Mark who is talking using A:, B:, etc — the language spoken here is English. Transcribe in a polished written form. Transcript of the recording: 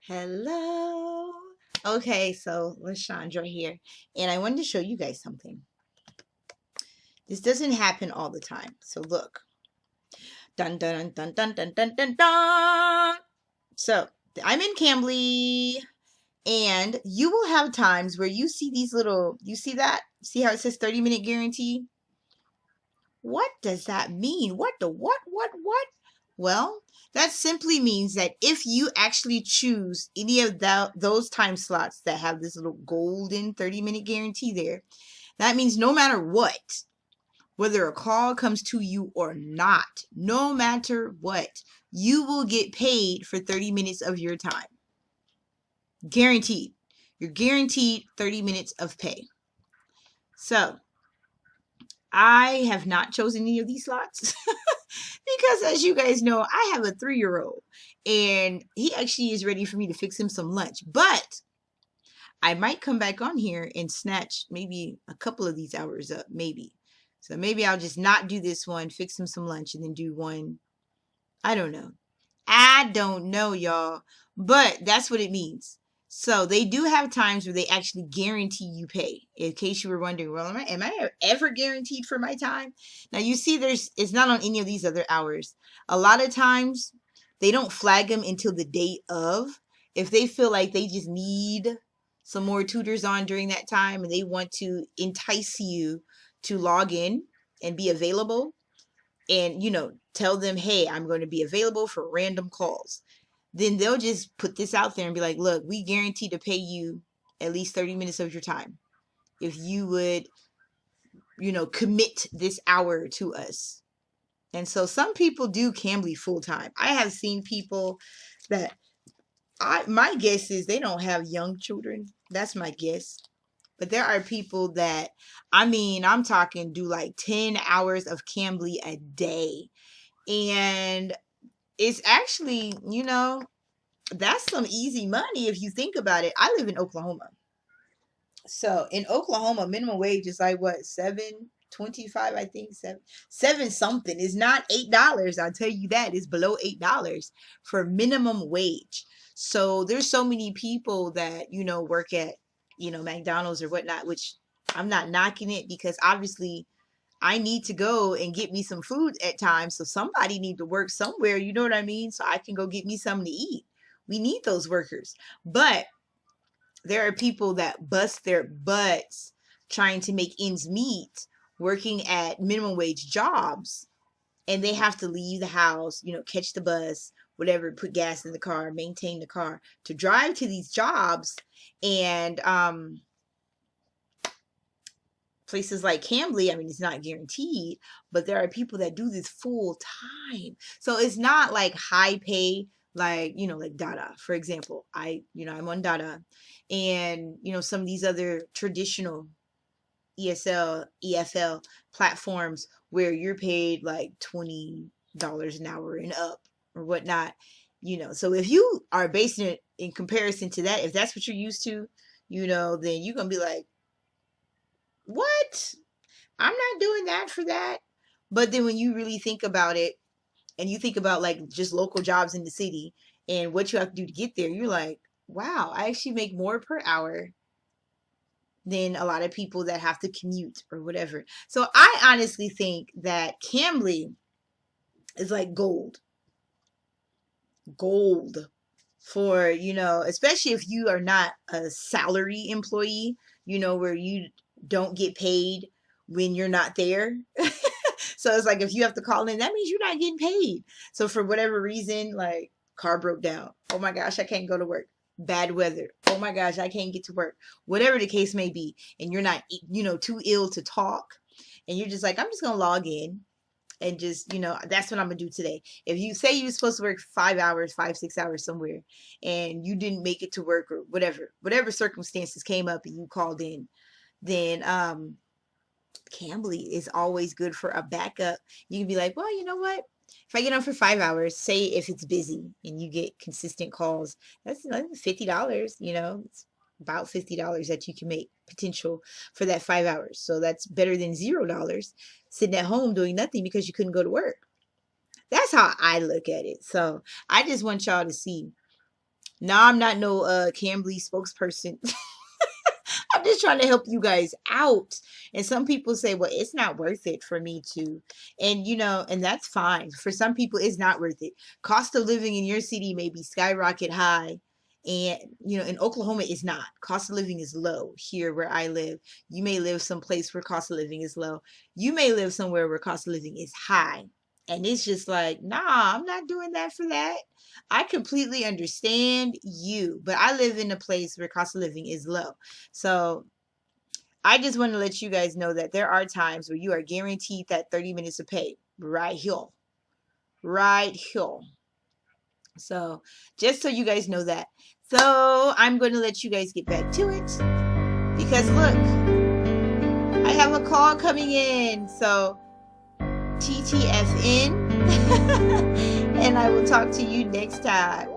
A: Hello. Okay, so LaShundra here, and I wanted to show you guys something. This doesn't happen all the time. So look. Dun dun dun dun dun dun dun dun. So I'm in Cambly, and you will have times where you see these little, you see that? See how it says 30-minute guarantee? What does that mean? What? Well, that simply means that if you actually choose any of those time slots that have this little golden 30-minute guarantee there, that means no matter what, whether a call comes to you or not, no matter what, you will get paid for 30 minutes of your time. Guaranteed. You're guaranteed 30 minutes of pay. So, I have not chosen any of these slots because, as you guys know, I have a 3-year-old and he actually is ready for me to fix him some lunch. But I might come back on here and snatch maybe a couple of these hours up, maybe. So maybe I'll just not do this one, fix him some lunch, and then do one. I don't know. I don't know, y'all. But that's what it means. So they do have times where they actually guarantee you pay. In case you were wondering, well, am I ever guaranteed for my time? Now you see it's not on any of these other hours. A lot of times they don't flag them until the day of. If they feel like they just need some more tutors on during that time and they want to entice you to log in and be available and, tell them, hey, I'm going to be available for random calls, then they'll just put this out there and be like, look, we guarantee to pay you at least 30 minutes of your time if you would, commit this hour to us. And so some people do Cambly full time. I have seen people that my guess is they don't have young children. That's my guess. But there are people that, I'm talking do like 10 hours of Cambly a day. And it's actually, that's some easy money if you think about it. I live in Oklahoma. So in Oklahoma, minimum wage is like what, $7.25, I think, seven something. It's not $8. I'll tell you that. It's below $8 for minimum wage. So there's so many people that, work at, McDonald's or whatnot, which I'm not knocking it because obviously I need to go and get me some food at times. So somebody need to work somewhere, you know what I mean? So I can go get me something to eat. We need those workers. But there are people that bust their butts trying to make ends meet, working at minimum wage jobs, and they have to leave the house, catch the bus, whatever, put gas in the car, maintain the car to drive to these jobs. And places like Cambly, it's not guaranteed, but there are people that do this full time. So it's not like high pay, like, like Dada, for example. I'm on Dada, and, some of these other traditional ESL, EFL platforms where you're paid like $20 an hour and up or whatnot, So if you are basing it in comparison to that, if that's what you're used to, then you're going to be like, what? I'm not doing that for that. But then when you really think about it and you think about like just local jobs in the city and what you have to do to get there, you're like, wow, I actually make more per hour than a lot of people that have to commute or whatever. So I honestly think that Cambly is like gold for, especially if you are not a salary employee, where you don't get paid when you're not there. So it's like if you have to call in, that means you're not getting paid. So for whatever reason, like car broke down. Oh my gosh, I can't go to work. Bad weather. Oh my gosh, I can't get to work. Whatever the case may be. And you're not, too ill to talk. And you're just like, I'm just going to log in and just, that's what I'm going to do today. If you say you're supposed to work 6 hours somewhere and you didn't make it to work or whatever circumstances came up and you called in, then Cambly is always good for a backup. You can be like, well, you know what? If I get on for 5 hours, say if it's busy and you get consistent calls, that's $50, it's about $50 that you can make potential for that 5 hours. So that's better than $0 sitting at home doing nothing because you couldn't go to work. That's how I look at it. So I just want y'all to see No, I'm not no Cambly spokesperson. I'm just trying to help you guys out. And some people say, well, it's not worth it for me to. And, you know, and that's fine. For some people, it's not worth it. Cost of living in your city may be skyrocket high. And, you know, in Oklahoma, it's not. Cost of living is low here where I live. You may live someplace where cost of living is low. You may live somewhere where cost of living is high. And it's just like, nah, I'm not doing that for that. I completely understand you, but I live in a place where cost of living is low. So I just want to let you guys know that there are times where you are guaranteed that 30 minutes of pay right here. Right here. So just so you guys know that. So I'm going to let you guys get back to it. Because look, I have a call coming in. So TTFN. And I will talk to you next time.